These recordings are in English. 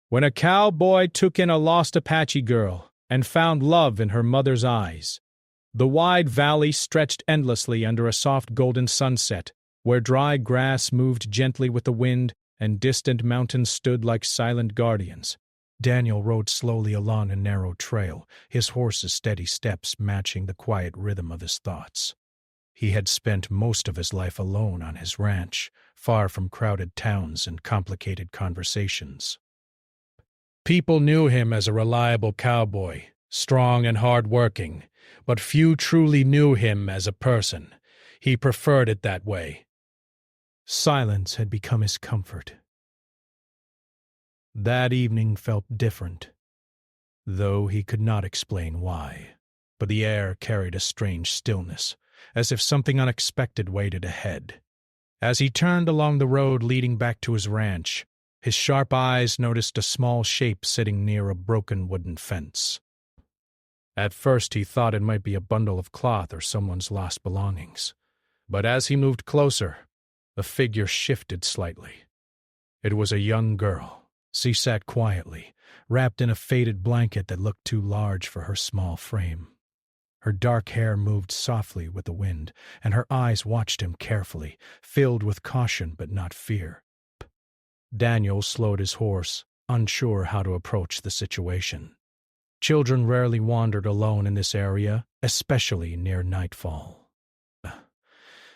When a cowboy took in a lost Apache girl and found love in her mother's eyes. The wide valley stretched endlessly under a soft golden sunset, where dry grass moved gently with the wind and distant mountains stood like silent guardians. Daniel rode slowly along a narrow trail, his horse's steady steps matching the quiet rhythm of his thoughts. He had spent most of his life alone on his ranch, far from crowded towns and complicated conversations. People knew him as a reliable cowboy, strong and hard-working, but few truly knew him as a person. He preferred it that way. Silence had become his comfort. That evening felt different, though he could not explain why. But the air carried a strange stillness, as if something unexpected waited ahead. As he turned along the road leading back to his ranch, his sharp eyes noticed a small shape sitting near a broken wooden fence. At first he thought it might be a bundle of cloth or someone's lost belongings. But as he moved closer, the figure shifted slightly. It was a young girl. She sat quietly, wrapped in a faded blanket that looked too large for her small frame. Her dark hair moved softly with the wind, and her eyes watched him carefully, filled with caution but not fear. Daniel slowed his horse, unsure how to approach the situation. Children rarely wandered alone in this area, especially near nightfall.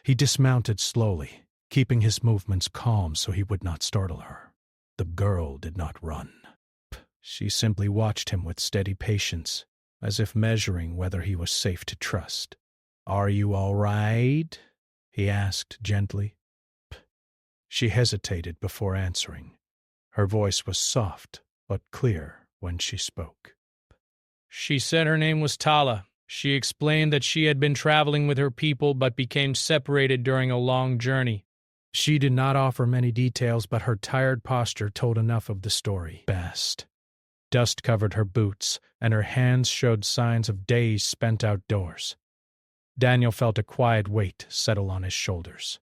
He dismounted slowly, keeping his movements calm so he would not startle her. The girl did not run. She simply watched him with steady patience, as if measuring whether he was safe to trust. "Are you all right?" he asked gently. She hesitated before answering. Her voice was soft but clear when she spoke. She said her name was Tala. She explained that she had been traveling with her people but became separated during a long journey. She did not offer many details, but her tired posture told enough of the story. Best. Dust covered her boots, and her hands showed signs of days spent outdoors. Daniel felt a quiet weight settle on his shoulders.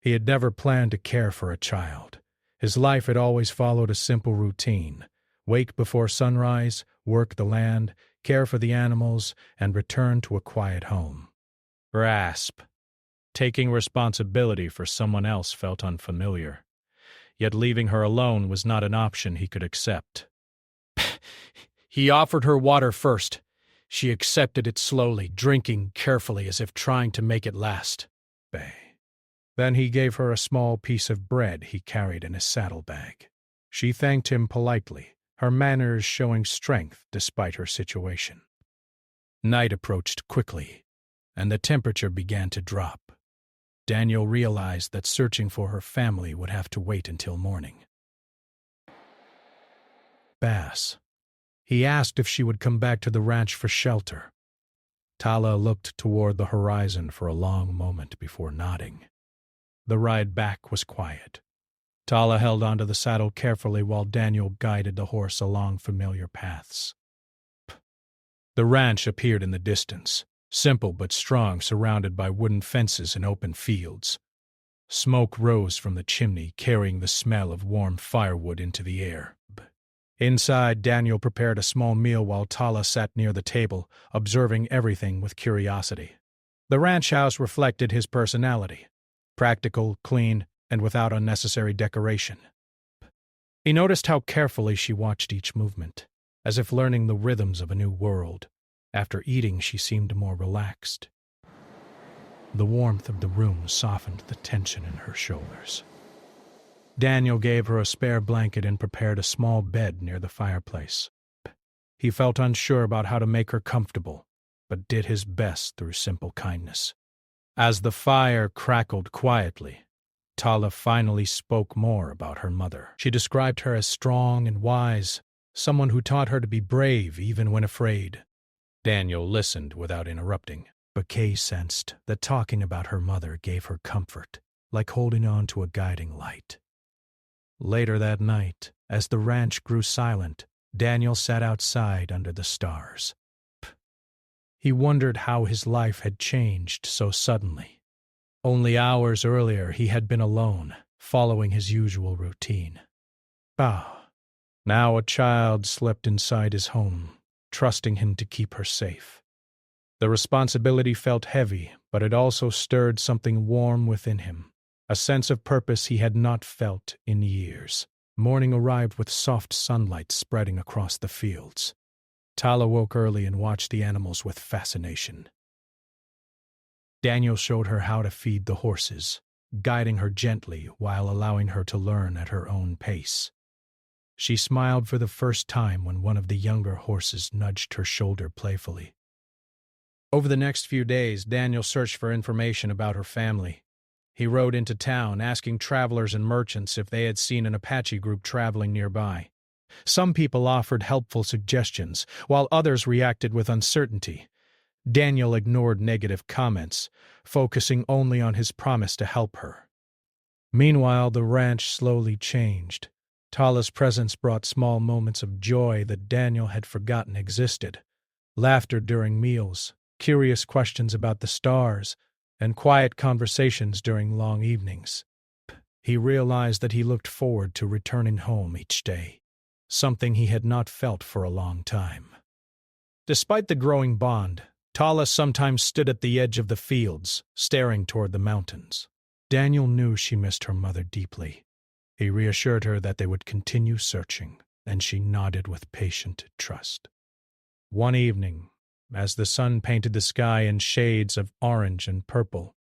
He had never planned to care for a child. His life had always followed a simple routine: wake before sunrise, work the land, care for the animals, and return to a quiet home. Grasp. Taking responsibility for someone else felt unfamiliar. Yet leaving her alone was not an option he could accept. He offered her water first. She accepted it slowly, drinking carefully as if trying to make it last. Then he gave her a small piece of bread he carried in his saddlebag. She thanked him politely, her manners showing strength despite her situation. Night approached quickly, and the temperature began to drop. Daniel realized that searching for her family would have to wait until morning. Bass. He asked if she would come back to the ranch for shelter. Tala looked toward the horizon for a long moment before nodding. The ride back was quiet. Tala held onto the saddle carefully while Daniel guided the horse along familiar paths. The ranch appeared in the distance, simple but strong, surrounded by wooden fences and open fields. Smoke rose from the chimney, carrying the smell of warm firewood into the air. Inside, Daniel prepared a small meal while Tala sat near the table, observing everything with curiosity. The ranch house reflected his personality: practical, clean, and without unnecessary decoration. He noticed how carefully she watched each movement, as if learning the rhythms of a new world. After eating, she seemed more relaxed. The warmth of the room softened the tension in her shoulders. Daniel gave her a spare blanket and prepared a small bed near the fireplace. He felt unsure about how to make her comfortable, but did his best through simple kindness. As the fire crackled quietly, Tala finally spoke more about her mother. She described her as strong and wise, someone who taught her to be brave even when afraid. Daniel listened without interrupting, but Kay sensed that talking about her mother gave her comfort, like holding on to a guiding light. Later that night, as the ranch grew silent, Daniel sat outside under the stars. He wondered how his life had changed so suddenly. Only hours earlier he had been alone, following his usual routine. Now a child slept inside his home, trusting him to keep her safe. The responsibility felt heavy, but it also stirred something warm within him, a sense of purpose he had not felt in years. Morning arrived with soft sunlight spreading across the fields. Tala woke early and watched the animals with fascination. Daniel showed her how to feed the horses, guiding her gently while allowing her to learn at her own pace. She smiled for the first time when one of the younger horses nudged her shoulder playfully. Over the next few days, Daniel searched for information about her family. He rode into town, asking travelers and merchants if they had seen an Apache group traveling nearby. Some people offered helpful suggestions, while others reacted with uncertainty. Daniel ignored negative comments, focusing only on his promise to help her. Meanwhile, the ranch slowly changed. Tala's presence brought small moments of joy that Daniel had forgotten existed. Laughter during meals, curious questions about the stars, and quiet conversations during long evenings. He realized that he looked forward to returning home each day, something he had not felt for a long time. Despite the growing bond, Tala sometimes stood at the edge of the fields, staring toward the mountains. Daniel knew she missed her mother deeply. He reassured her that they would continue searching, and she nodded with patient trust. One evening, as the sun painted the sky in shades of orange and purple,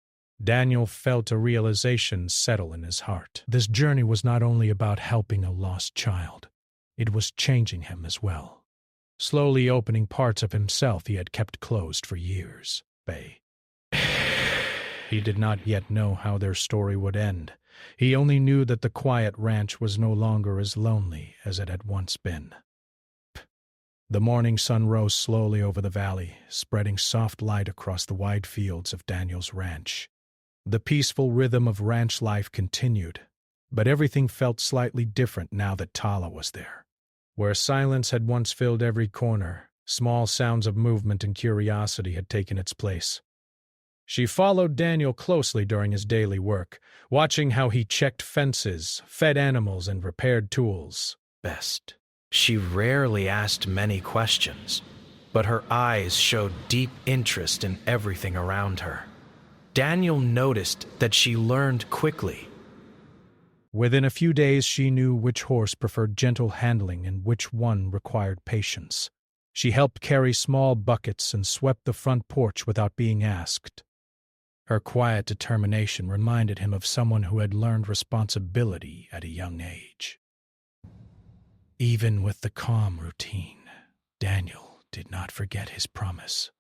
Daniel felt a realization settle in his heart. This journey was not only about helping a lost child, it was changing him as well, slowly opening parts of himself he had kept closed for years. He did not yet know how their story would end. He only knew that the quiet ranch was no longer as lonely as it had once been. The morning sun rose slowly over the valley, spreading soft light across the wide fields of Daniel's ranch. The peaceful rhythm of ranch life continued, but everything felt slightly different now that Tala was there. Where silence had once filled every corner, small sounds of movement and curiosity had taken its place. She followed Daniel closely during his daily work, watching how he checked fences, fed animals, and repaired tools. She rarely asked many questions, but her eyes showed deep interest in everything around her. Daniel noticed that she learned quickly. Within a few days, she knew which horse preferred gentle handling and which one required patience. She helped carry small buckets and swept the front porch without being asked. Her quiet determination reminded him of someone who had learned responsibility at a young age. Even with the calm routine, Daniel did not forget his promise.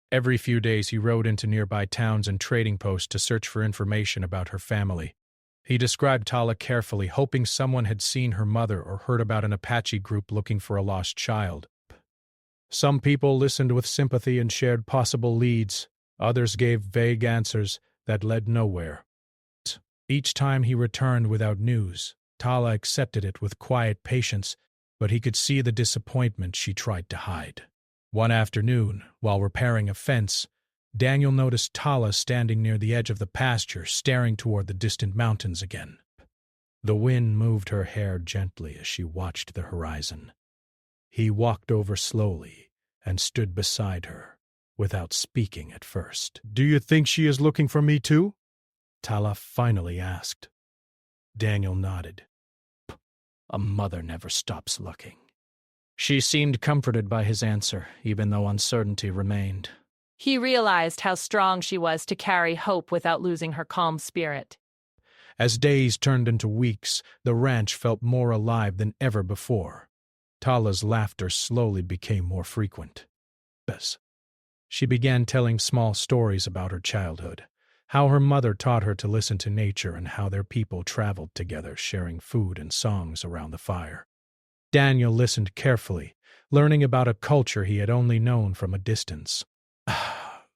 Every few days he rode into nearby towns and trading posts to search for information about her family. He described Tala carefully, hoping someone had seen her mother or heard about an Apache group looking for a lost child. Some people listened with sympathy and shared possible leads. Others gave vague answers that led nowhere. Each time he returned without news, Tala accepted it with quiet patience, but he could see the disappointment she tried to hide. One afternoon, while repairing a fence, Daniel noticed Tala standing near the edge of the pasture, staring toward the distant mountains again. The wind moved her hair gently as she watched the horizon. He walked over slowly and stood beside her, without speaking at first. "Do you think she is looking for me too?" Tala finally asked. Daniel nodded. "A mother never stops looking." She seemed comforted by his answer, even though uncertainty remained. He realized how strong she was to carry hope without losing her calm spirit. As days turned into weeks, the ranch felt more alive than ever before. Tala's laughter slowly became more frequent. She began telling small stories about her childhood, how her mother taught her to listen to nature and how their people traveled together, sharing food and songs around the fire. Daniel listened carefully, learning about a culture he had only known from a distance.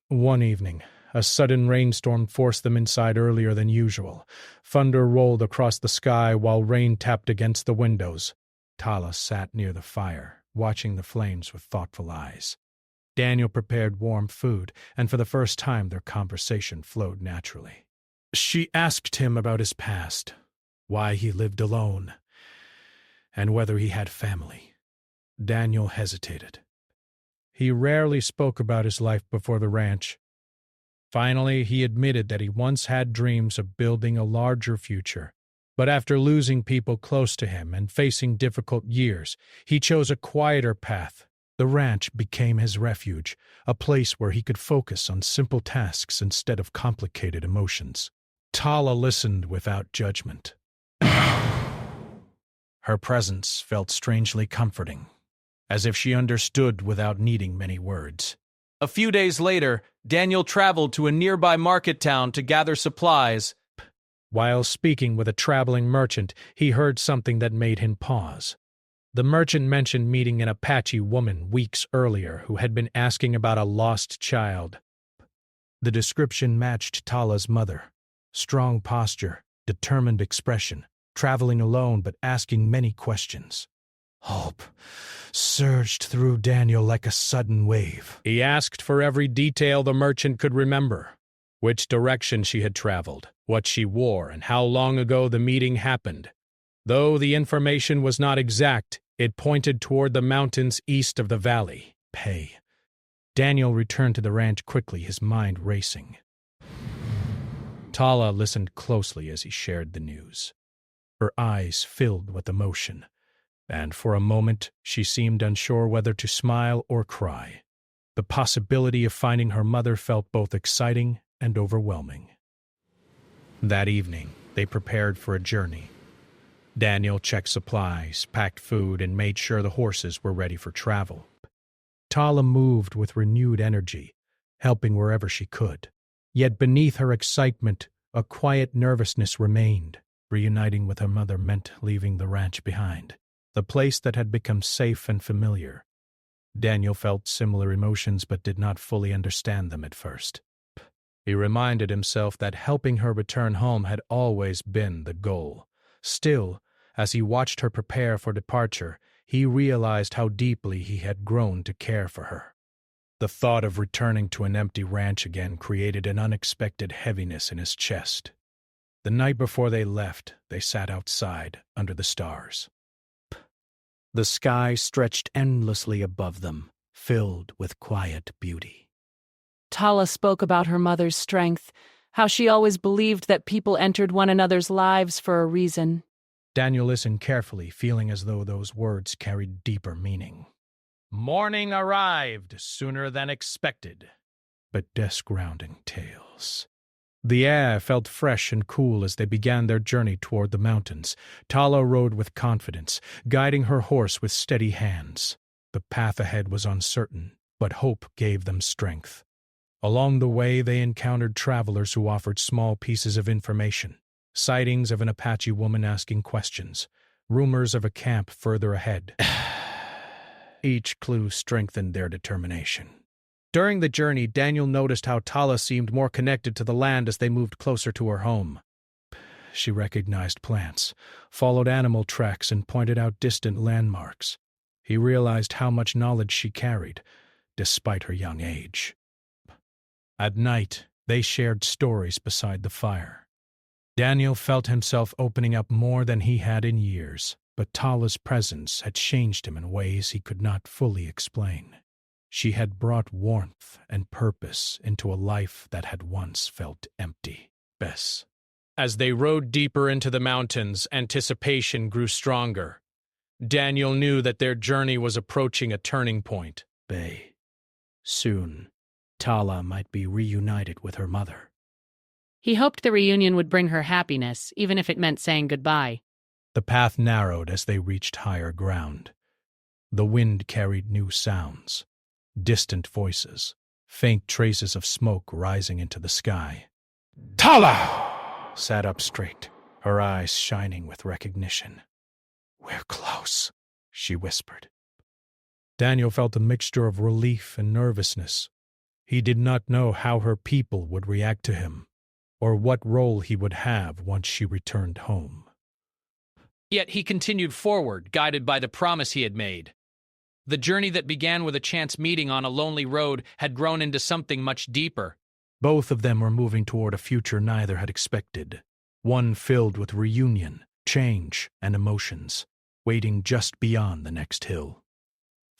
One evening, a sudden rainstorm forced them inside earlier than usual. Thunder rolled across the sky while rain tapped against the windows. Tala sat near the fire, watching the flames with thoughtful eyes. Daniel prepared warm food, and for the first time their conversation flowed naturally. She asked him about his past, why he lived alone, and whether he had family. Daniel hesitated. He rarely spoke about his life before the ranch. Finally, he admitted that he once had dreams of building a larger future, but after losing people close to him and facing difficult years, he chose a quieter path. The ranch became his refuge, a place where he could focus on simple tasks instead of complicated emotions. Tala listened without judgment. Her presence felt strangely comforting, as if she understood without needing many words. A few days later, Daniel traveled to a nearby market town to gather supplies. While speaking with a traveling merchant, he heard something that made him pause. The merchant mentioned meeting an Apache woman weeks earlier who had been asking about a lost child. The description matched Tala's mother. Strong posture, determined expression, traveling alone but asking many questions. Hope surged through Daniel like a sudden wave. He asked for every detail the merchant could remember. Which direction she had traveled, what she wore, and how long ago the meeting happened. Though the information was not exact, it pointed toward the mountains east of the valley. Pay. Daniel returned to the ranch quickly, his mind racing. Tala listened closely as he shared the news. Her eyes filled with emotion, and for a moment she seemed unsure whether to smile or cry. The possibility of finding her mother felt both exciting and overwhelming. That evening, they prepared for a journey. Daniel checked supplies, packed food, and made sure the horses were ready for travel. Tala moved with renewed energy, helping wherever she could. Yet beneath her excitement, a quiet nervousness remained. Reuniting with her mother meant leaving the ranch behind, the place that had become safe and familiar. Daniel felt similar emotions but did not fully understand them at first. He reminded himself that helping her return home had always been the goal. Still, as he watched her prepare for departure, he realized how deeply he had grown to care for her. The thought of returning to an empty ranch again created an unexpected heaviness in his chest. The night before they left, they sat outside under the stars. The sky stretched endlessly above them, filled with quiet beauty. Tala spoke about her mother's strength, how she always believed that people entered one another's lives for a reason. Daniel listened carefully, feeling as though those words carried deeper meaning. Morning arrived sooner than expected, but desk-rounding tales. The air felt fresh and cool as they began their journey toward the mountains. Tala rode with confidence, guiding her horse with steady hands. The path ahead was uncertain, but hope gave them strength. Along the way, they encountered travelers who offered small pieces of information. Sightings of an Apache woman asking questions, rumors of a camp further ahead. Each clue strengthened their determination. During the journey, Daniel noticed how Tala seemed more connected to the land as they moved closer to her home. She recognized plants, followed animal tracks, and pointed out distant landmarks. He realized how much knowledge she carried, despite her young age. At night, they shared stories beside the fire. Daniel felt himself opening up more than he had in years, but Tala's presence had changed him in ways he could not fully explain. She had brought warmth and purpose into a life that had once felt empty. Bess. As they rode deeper into the mountains, anticipation grew stronger. Daniel knew that their journey was approaching a turning point. Soon, Tala might be reunited with her mother. He hoped the reunion would bring her happiness, even if it meant saying goodbye. The path narrowed as they reached higher ground. The wind carried new sounds. Distant voices, faint traces of smoke rising into the sky. Tala sat up straight, her eyes shining with recognition. We're close, she whispered. Daniel felt a mixture of relief and nervousness. He did not know how her people would react to him, or what role he would have once she returned home. Yet he continued forward, guided by the promise he had made. The journey that began with a chance meeting on a lonely road had grown into something much deeper. Both of them were moving toward a future neither had expected, one filled with reunion, change, and emotions. waiting just beyond the next hill.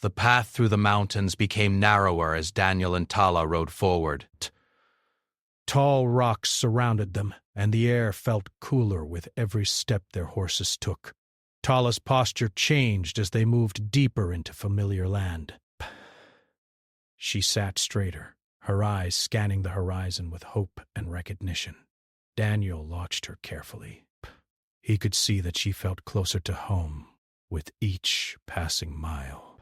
The path through the mountains became narrower as Daniel and Tala rode forward. Tall rocks surrounded them, and the air felt cooler with every step their horses took. Tala's posture changed as they moved deeper into familiar land. She sat straighter, her eyes scanning the horizon with hope and recognition. Daniel watched her carefully. He could see that she felt closer to home with each passing mile.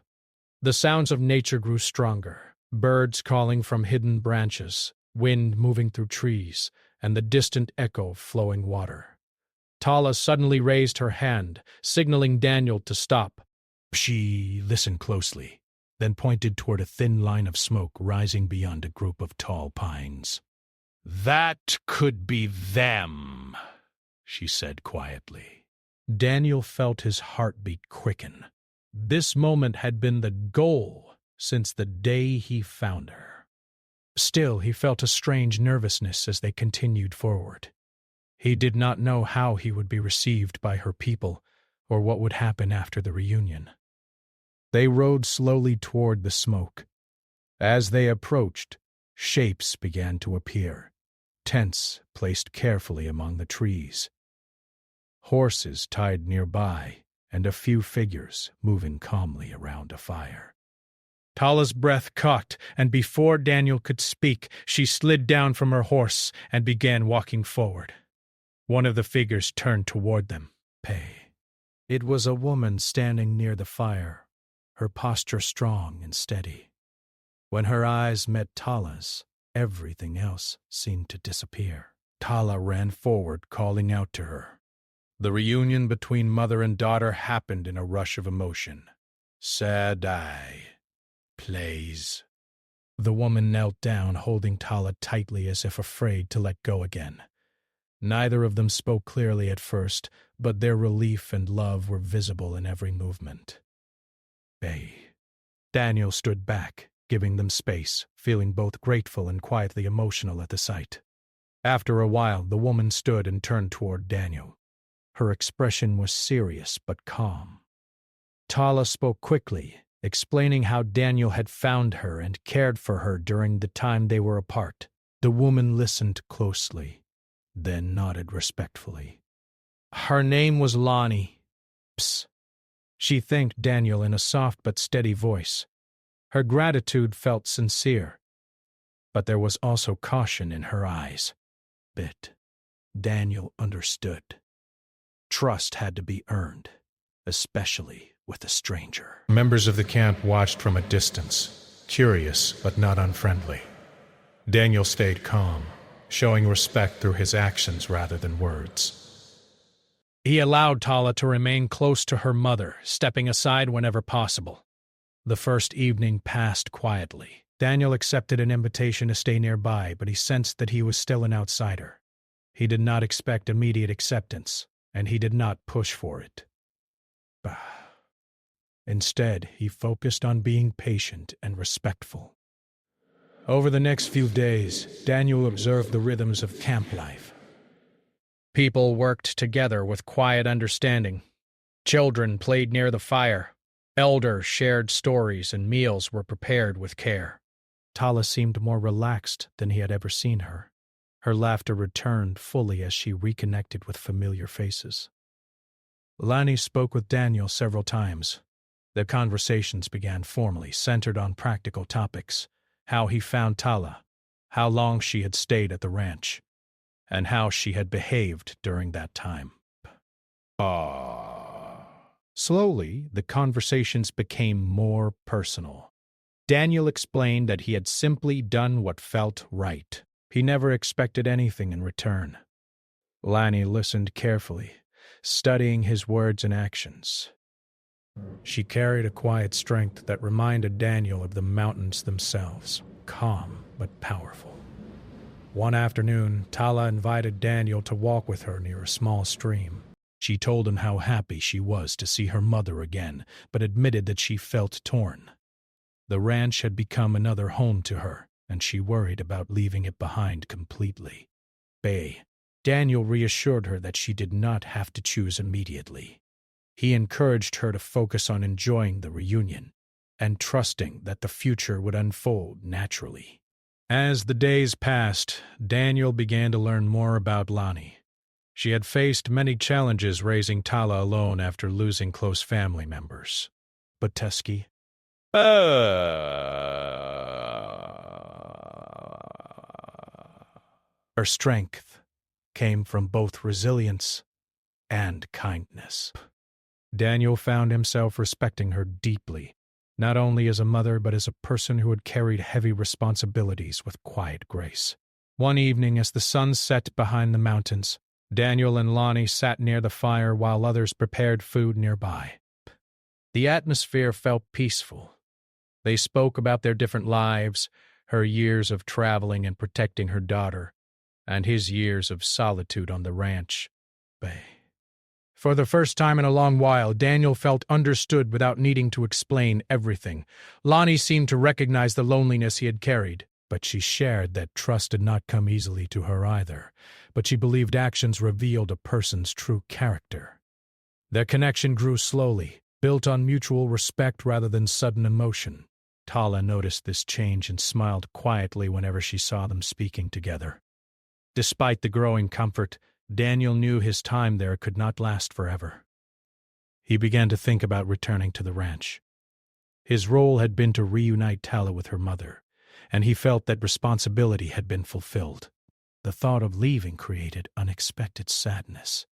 The sounds of nature grew stronger, birds calling from hidden branches, wind moving through trees, and the distant echo of flowing water. Tala suddenly raised her hand, signaling Daniel to stop. She listened closely, then pointed toward a thin line of smoke rising beyond a group of tall pines. "That could be them," she said quietly. Daniel felt his heartbeat quicken. This moment had been the goal since the day he found her. Still, he felt a strange nervousness as they continued forward. He did not know how he would be received by her people or what would happen after the reunion. They rode slowly toward the smoke. As they approached, shapes began to appear, tents placed carefully among the trees, horses tied nearby, and a few figures moving calmly around a fire. Tala's breath caught, and before Daniel could speak, she slid down from her horse and began walking forward. One of the figures turned toward them. It was a woman standing near the fire, her posture strong and steady. When her eyes met Tala's, everything else seemed to disappear. Tala ran forward, calling out to her. The reunion between mother and daughter happened in a rush of emotion. "Sadai, please." The woman knelt down, holding Tala tightly as if afraid to let go again. Neither of them spoke clearly at first, but their relief and love were visible in every movement. Daniel stood back, giving them space, feeling both grateful and quietly emotional at the sight. After a while, the woman stood and turned toward Daniel. Her expression was serious but calm. Tala spoke quickly, explaining how Daniel had found her and cared for her during the time they were apart. The woman listened closely, then nodded respectfully. Her name was Lonnie. Psst. She thanked Daniel in a soft but steady voice. Her gratitude felt sincere, but there was also caution in her eyes. Daniel understood. Trust had to be earned, especially with a stranger. Members of the camp watched from a distance, curious but not unfriendly. Daniel stayed calm, showing respect through his actions rather than words. He allowed Tala to remain close to her mother, stepping aside whenever possible. The first evening passed quietly. Daniel accepted an invitation to stay nearby, but he sensed that he was still an outsider. He did not expect immediate acceptance, and he did not push for it. Instead, he focused on being patient and respectful. Over the next few days, Daniel observed the rhythms of camp life. People worked together with quiet understanding. Children played near the fire. Elders shared stories, and meals were prepared with care. Tala seemed more relaxed than he had ever seen her. Her laughter returned fully as she reconnected with familiar faces. Lani spoke with Daniel several times. Their conversations began formally, centered on practical topics: how he found Tala, how long she had stayed at the ranch, and how she had behaved during that time. Slowly, the conversations became more personal. Daniel explained that he had simply done what felt right. He never expected anything in return. Lani listened carefully, studying his words and actions. She carried a quiet strength that reminded Daniel of the mountains themselves, calm but powerful. One afternoon, Tala invited Daniel to walk with her near a small stream. She told him how happy she was to see her mother again, but admitted that she felt torn. The ranch had become another home to her, and she worried about leaving it behind completely. Daniel reassured her that she did not have to choose immediately. He encouraged her to focus on enjoying the reunion and trusting that the future would unfold naturally. As the days passed, Daniel began to learn more about Lonnie. She had faced many challenges raising Tala alone after losing close family members. But Tusky, her strength came from both resilience and kindness. Daniel found himself respecting her deeply, not only as a mother but as a person who had carried heavy responsibilities with quiet grace. One evening, as the sun set behind the mountains, Daniel and Lonnie sat near the fire while others prepared food nearby. The atmosphere felt peaceful. They spoke about their different lives, her years of traveling and protecting her daughter, and his years of solitude on the ranch. For the first time in a long while, Daniel felt understood without needing to explain everything. Lonnie seemed to recognize the loneliness he had carried, but she shared that trust did not come easily to her either, but she believed actions revealed a person's true character. Their connection grew slowly, built on mutual respect rather than sudden emotion. Tala noticed this change and smiled quietly whenever she saw them speaking together. Despite the growing comfort, Daniel knew his time there could not last forever. He began to think about returning to the ranch. His role had been to reunite Tala with her mother, and he felt that responsibility had been fulfilled. The thought of leaving created unexpected sadness.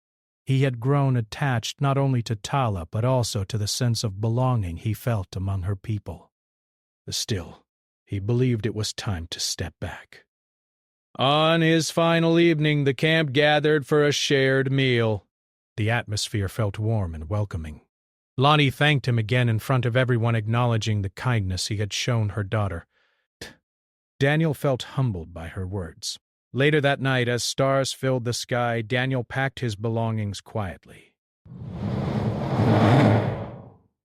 He had grown attached not only to Tala but also to the sense of belonging he felt among her people. Still, he believed it was time to step back. On his final evening, the camp gathered for a shared meal. The atmosphere felt warm and welcoming. Lonnie thanked him again in front of everyone, acknowledging the kindness he had shown her daughter. Daniel felt humbled by her words. Later that night, as stars filled the sky, Daniel packed his belongings quietly.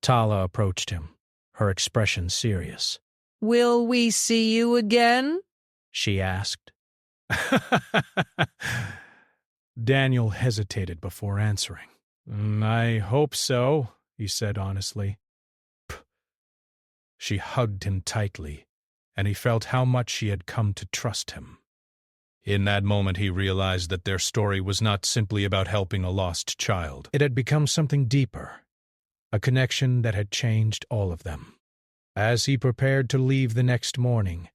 Tala approached him, her expression serious. "Will we see you again?" she asked. Daniel hesitated before answering. I hope so, he said honestly. She hugged him tightly, and he felt how much she had come to trust him. In that moment he realized that their story was not simply about helping a lost child. It had become something deeper, a connection that had changed all of them. As he prepared to leave the next morning,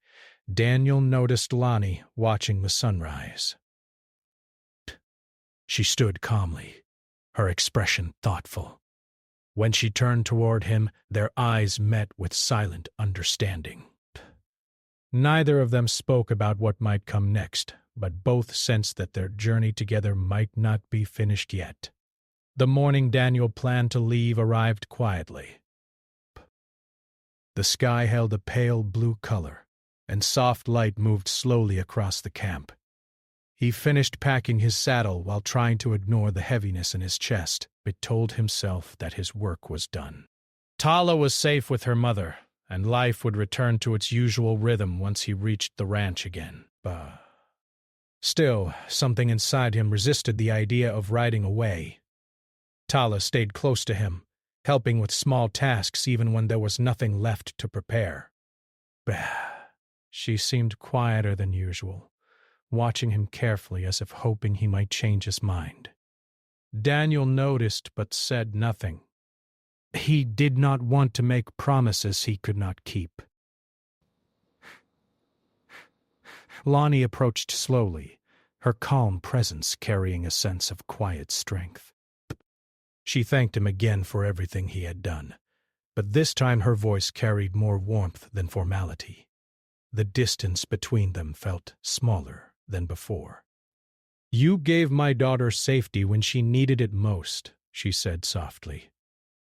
Daniel noticed Lonnie watching the sunrise. She stood calmly, her expression thoughtful. When she turned toward him, their eyes met with silent understanding. Neither of them spoke about what might come next, but both sensed that their journey together might not be finished yet. The morning Daniel planned to leave arrived quietly. The sky held a pale blue color, and soft light moved slowly across the camp. He finished packing his saddle while trying to ignore the heaviness in his chest, but told himself that his work was done. Tala was safe with her mother, and life would return to its usual rhythm once he reached the ranch again. Still, something inside him resisted the idea of riding away. Tala stayed close to him, helping with small tasks even when there was nothing left to prepare. She seemed quieter than usual, watching him carefully as if hoping he might change his mind. Daniel noticed but said nothing. He did not want to make promises he could not keep. Lonnie approached slowly, her calm presence carrying a sense of quiet strength. She thanked him again for everything he had done, but this time her voice carried more warmth than formality. The distance between them felt smaller than before. You gave my daughter safety when she needed it most, she said softly.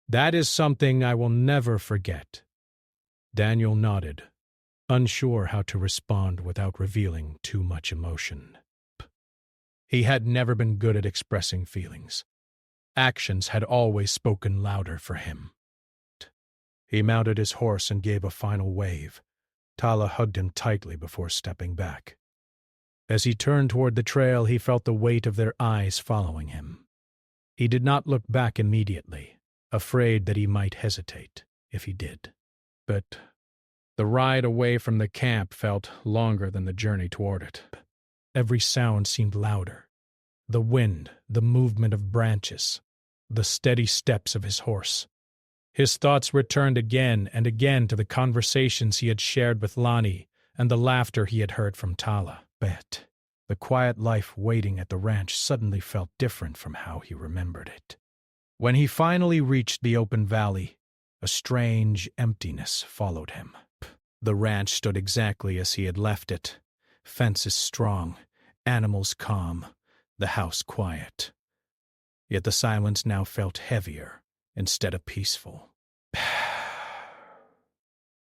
That is something I will never forget. Daniel nodded, unsure how to respond without revealing too much emotion. He had never been good at expressing feelings. Actions had always spoken louder for him. He mounted his horse and gave a final wave. Tala hugged him tightly before stepping back. As he turned toward the trail, he felt the weight of their eyes following him. He did not look back immediately, afraid that he might hesitate if he did. But the ride away from the camp felt longer than the journey toward it. Every sound seemed louder. The wind, the movement of branches, the steady steps of his horse. His thoughts returned again and again to the conversations he had shared with Lonnie and the laughter he had heard from Tala. But the quiet life waiting at the ranch suddenly felt different from how he remembered it. When he finally reached the open valley, a strange emptiness followed him. The ranch stood exactly as he had left it, fences strong, animals calm, the house quiet. Yet the silence now felt heavier instead of peaceful.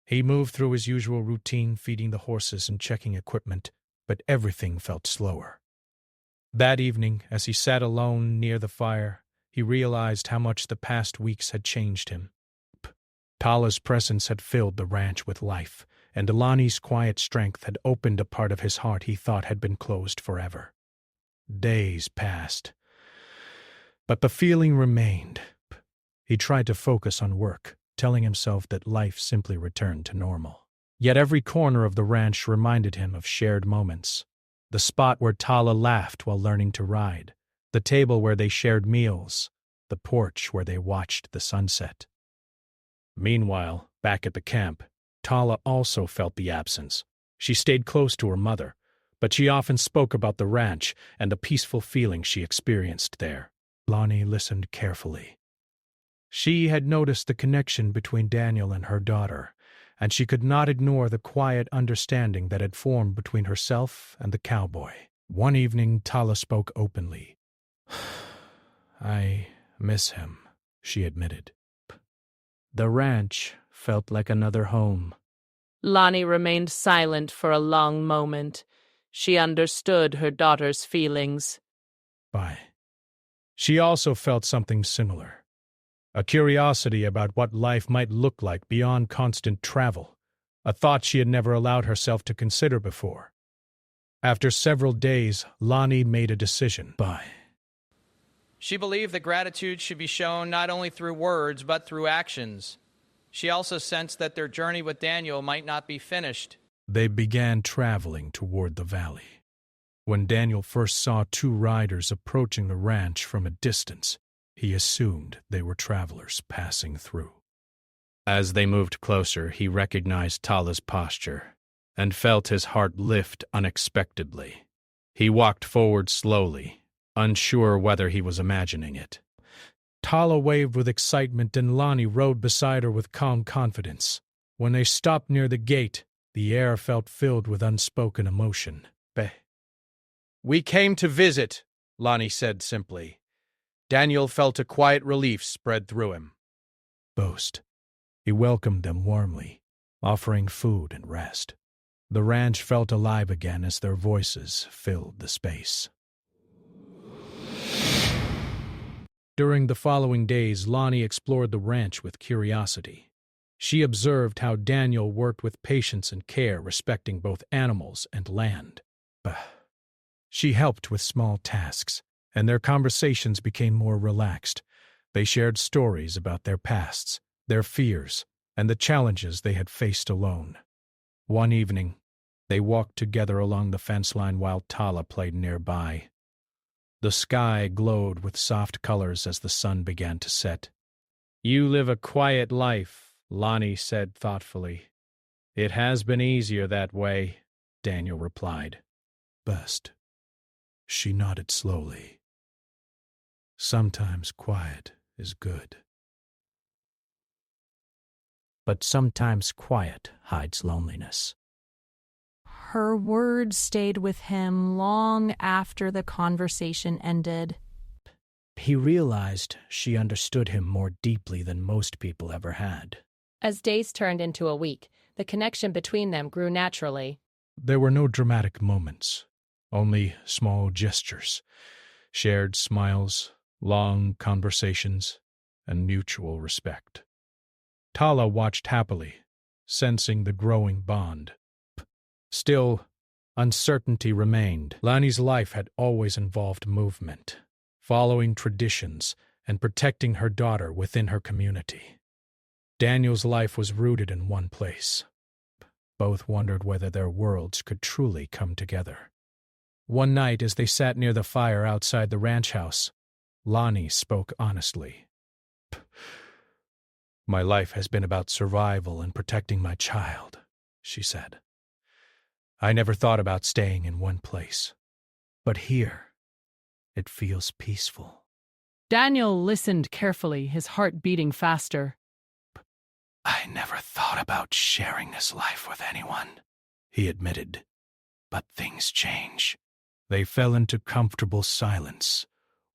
He moved through his usual routine, feeding the horses and checking equipment, but everything felt slower. That evening, as he sat alone near the fire, he realized how much the past weeks had changed him. Tala's presence had filled the ranch with life, and Alani's quiet strength had opened a part of his heart he thought had been closed forever. Days passed, but the feeling remained. He tried to focus on work, telling himself that life simply returned to normal. Yet every corner of the ranch reminded him of shared moments. The spot where Tala laughed while learning to ride, the table where they shared meals, the porch where they watched the sunset. Meanwhile, back at the camp, Tala also felt the absence. She stayed close to her mother, but she often spoke about the ranch and the peaceful feeling she experienced there. Lonnie listened carefully. She had noticed the connection between Daniel and her daughter, and she could not ignore the quiet understanding that had formed between herself and the cowboy. One evening, Tala spoke openly. "I miss him," she admitted. The ranch felt like another home. Lonnie remained silent for a long moment. She understood her daughter's feelings. She also felt something similar. A curiosity about what life might look like beyond constant travel, a thought she had never allowed herself to consider before. After several days, Lonnie made a decision. She believed that gratitude should be shown not only through words, but through actions. She also sensed that their journey with Daniel might not be finished. They began traveling toward the valley. When Daniel first saw two riders approaching the ranch from a distance, he assumed they were travelers passing through. As they moved closer, he recognized Tala's posture and felt his heart lift unexpectedly. He walked forward slowly, unsure whether he was imagining it. Tala waved with excitement, and Lonnie rode beside her with calm confidence. When they stopped near the gate, the air felt filled with unspoken emotion. "We came to visit," Lonnie said simply. Daniel felt a quiet relief spread through him. Boast. He welcomed them warmly, offering food and rest. The ranch felt alive again as their voices filled the space. During the following days, Lonnie explored the ranch with curiosity. She observed how Daniel worked with patience and care, respecting both animals and land. She helped with small tasks, and their conversations became more relaxed. They shared stories about their pasts, their fears, and the challenges they had faced alone. One evening, they walked together along the fence line while Tala played nearby. The sky glowed with soft colors as the sun began to set. "You live a quiet life," Lonnie said thoughtfully. "It has been easier that way," Daniel replied. "Best." She nodded slowly. "Sometimes quiet is good. But sometimes quiet hides loneliness." Her words stayed with him long after the conversation ended. He realized she understood him more deeply than most people ever had. As days turned into a week, the connection between them grew naturally. There were no dramatic moments, only small gestures, shared smiles, long conversations, and mutual respect. Tala watched happily, sensing the growing bond. Still, uncertainty remained. Lonnie's life had always involved movement, following traditions, and protecting her daughter within her community. Daniel's life was rooted in one place. Both wondered whether their worlds could truly come together. One night, as they sat near the fire outside the ranch house, Lonnie spoke honestly. "My life has been about survival and protecting my child," she said. "I never thought about staying in one place. But here, it feels peaceful." Daniel listened carefully, his heart beating faster. "I never thought about sharing this life with anyone," he admitted. "But things change." They fell into comfortable silence,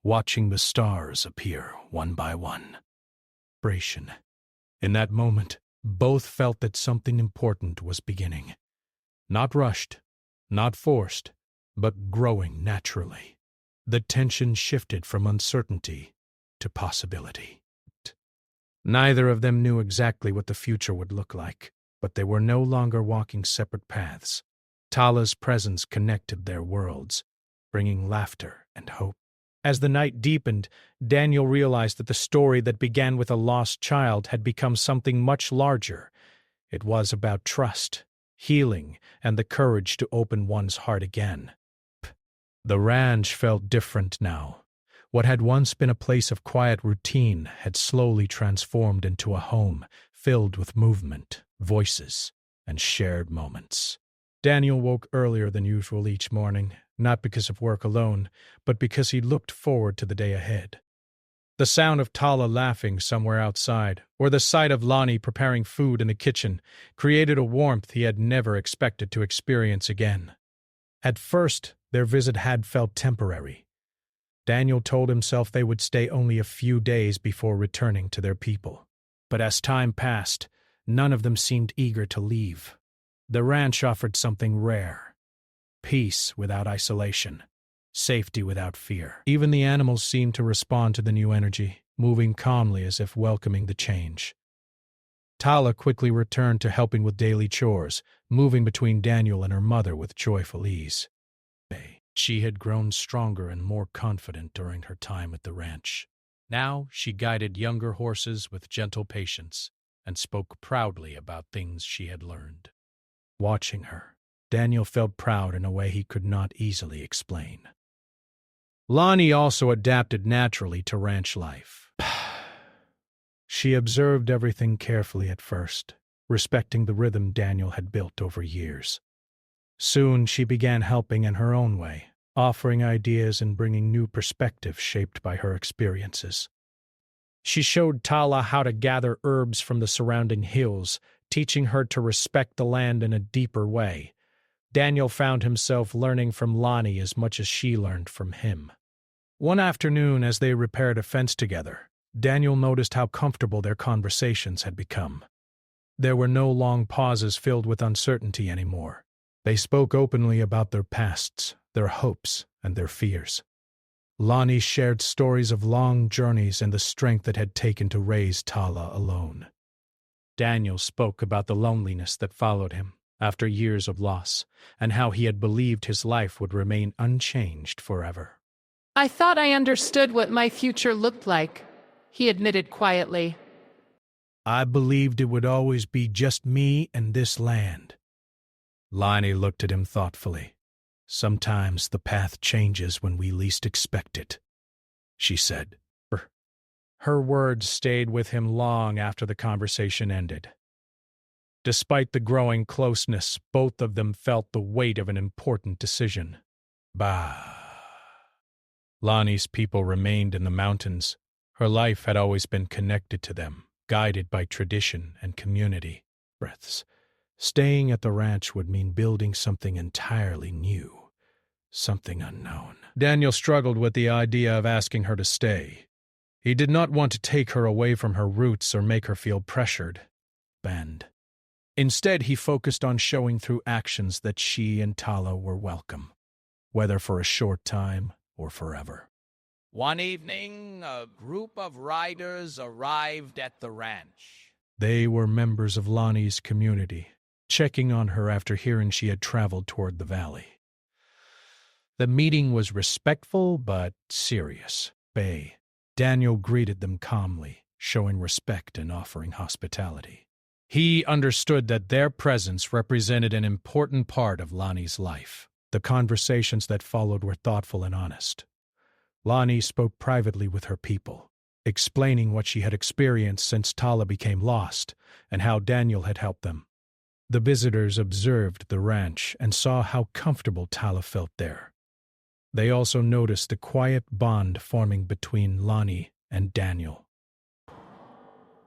watching the stars appear one by one. In that moment, both felt that something important was beginning. Not rushed, not forced, but growing naturally. The tension shifted from uncertainty to possibility. Neither of them knew exactly what the future would look like, but they were no longer walking separate paths. Tala's presence connected their worlds, bringing laughter and hope. As the night deepened, Daniel realized that the story that began with a lost child had become something much larger. It was about trust, healing, and the courage to open one's heart again. The ranch felt different now. What had once been a place of quiet routine had slowly transformed into a home filled with movement, voices, and shared moments. Daniel woke earlier than usual each morning, not because of work alone, but because he looked forward to the day ahead. The sound of Tala laughing somewhere outside, or the sight of Lonnie preparing food in the kitchen, created a warmth he had never expected to experience again. At first, their visit had felt temporary. Daniel told himself they would stay only a few days before returning to their people. But as time passed, none of them seemed eager to leave. The ranch offered something rare: peace without isolation, safety without fear. Even the animals seemed to respond to the new energy, moving calmly as if welcoming the change. Tala quickly returned to helping with daily chores, moving between Daniel and her mother with joyful ease. She had grown stronger and more confident during her time at the ranch. Now she guided younger horses with gentle patience and spoke proudly about things she had learned. Watching her, Daniel felt proud in a way he could not easily explain. Lonnie also adapted naturally to ranch life. She observed everything carefully at first, respecting the rhythm Daniel had built over years. Soon she began helping in her own way, offering ideas and bringing new perspectives shaped by her experiences. She showed Tala how to gather herbs from the surrounding hills, teaching her to respect the land in a deeper way. Daniel found himself learning from Lonnie as much as she learned from him. One afternoon, as they repaired a fence together, Daniel noticed how comfortable their conversations had become. There were no long pauses filled with uncertainty anymore. They spoke openly about their pasts, their hopes, and their fears. Lonnie shared stories of long journeys and the strength it had taken to raise Tala alone. Daniel spoke about the loneliness that followed him after years of loss, and how he had believed his life would remain unchanged forever. "I thought I understood what my future looked like," he admitted quietly. "I believed it would always be just me and this land." Lonnie looked at him thoughtfully. "Sometimes the path changes when we least expect it," she said. Her words stayed with him long after the conversation ended. Despite the growing closeness, both of them felt the weight of an important decision. Lonnie's people remained in the mountains. Her life had always been connected to them, guided by tradition and community. Staying at the ranch would mean building something entirely new, something unknown. Daniel struggled with the idea of asking her to stay. He did not want to take her away from her roots or make her feel pressured. Instead, he focused on showing through actions that she and Tala were welcome, whether for a short time or forever. One evening, a group of riders arrived at the ranch. They were members of Lonnie's community, checking on her after hearing she had traveled toward the valley. The meeting was respectful but serious. Daniel greeted them calmly, showing respect and offering hospitality. He understood that their presence represented an important part of Lonnie's life. The conversations that followed were thoughtful and honest. Lonnie spoke privately with her people, explaining what she had experienced since Tala became lost and how Daniel had helped them. The visitors observed the ranch and saw how comfortable Tala felt there. They also noticed the quiet bond forming between Lonnie and Daniel.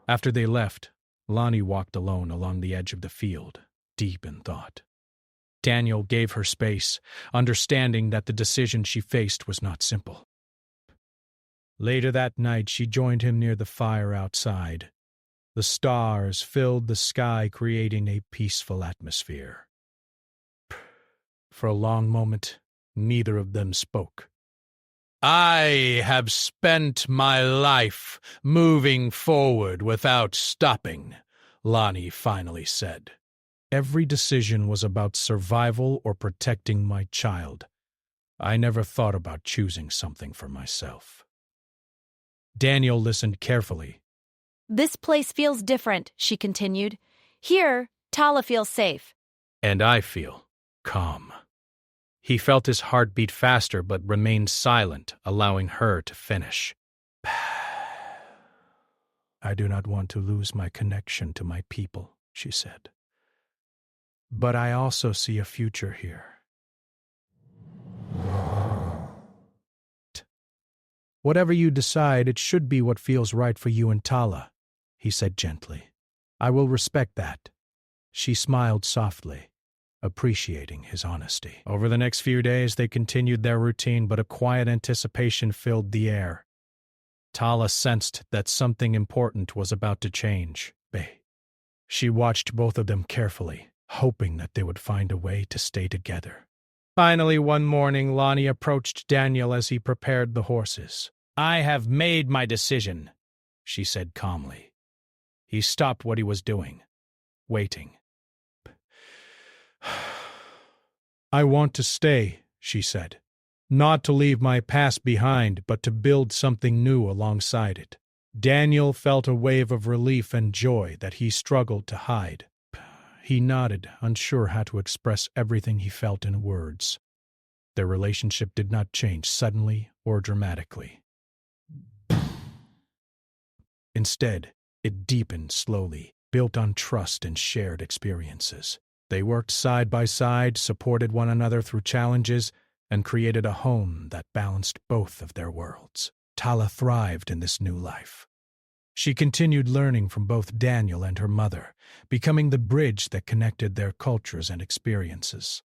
After they left, Lonnie walked alone along the edge of the field, deep in thought. Daniel gave her space, understanding that the decision she faced was not simple. Later that night, she joined him near the fire outside. The stars filled the sky, creating a peaceful atmosphere. For a long moment, neither of them spoke. "I have spent my life moving forward without stopping," Lonnie finally said. "Every decision was about survival or protecting my child. I never thought about choosing something for myself." Daniel listened carefully. "This place feels different," she continued. "Here, Tala feels safe." "And I feel calm." He felt his heart beat faster but remained silent, allowing her to finish. "I do not want to lose my connection to my people," she said. "But I also see a future here." "Whatever you decide, it should be what feels right for you and Tala," he said gently. "I will respect that." She smiled softly, appreciating his honesty. Over the next few days, they continued their routine, but a quiet anticipation filled the air. Tala sensed that something important was about to change. She watched both of them carefully, hoping that they would find a way to stay together. Finally, one morning, Lonnie approached Daniel as he prepared the horses. "I have made my decision," she said calmly. He stopped what he was doing, waiting. "I want to stay," she said. "Not to leave my past behind, but to build something new alongside it." Daniel felt a wave of relief and joy that he struggled to hide. He nodded, unsure how to express everything he felt in words. Their relationship did not change suddenly or dramatically. Instead, it deepened slowly, built on trust and shared experiences. They worked side by side, supported one another through challenges, and created a home that balanced both of their worlds. Tala thrived in this new life. She continued learning from both Daniel and her mother, becoming the bridge that connected their cultures and experiences.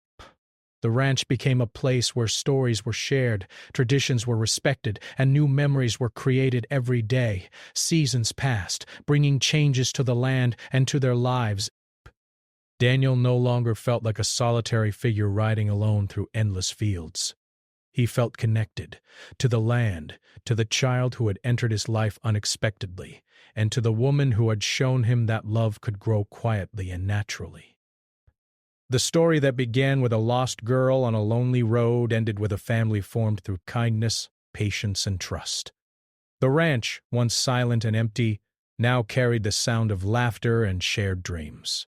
The ranch became a place where stories were shared, traditions were respected, and new memories were created every day. Seasons passed, bringing changes to the land and to their lives. Daniel no longer felt like a solitary figure riding alone through endless fields. He felt connected to the land, to the child who had entered his life unexpectedly, and to the woman who had shown him that love could grow quietly and naturally. The story that began with a lost girl on a lonely road ended with a family formed through kindness, patience, and trust. The ranch, once silent and empty, now carried the sound of laughter and shared dreams.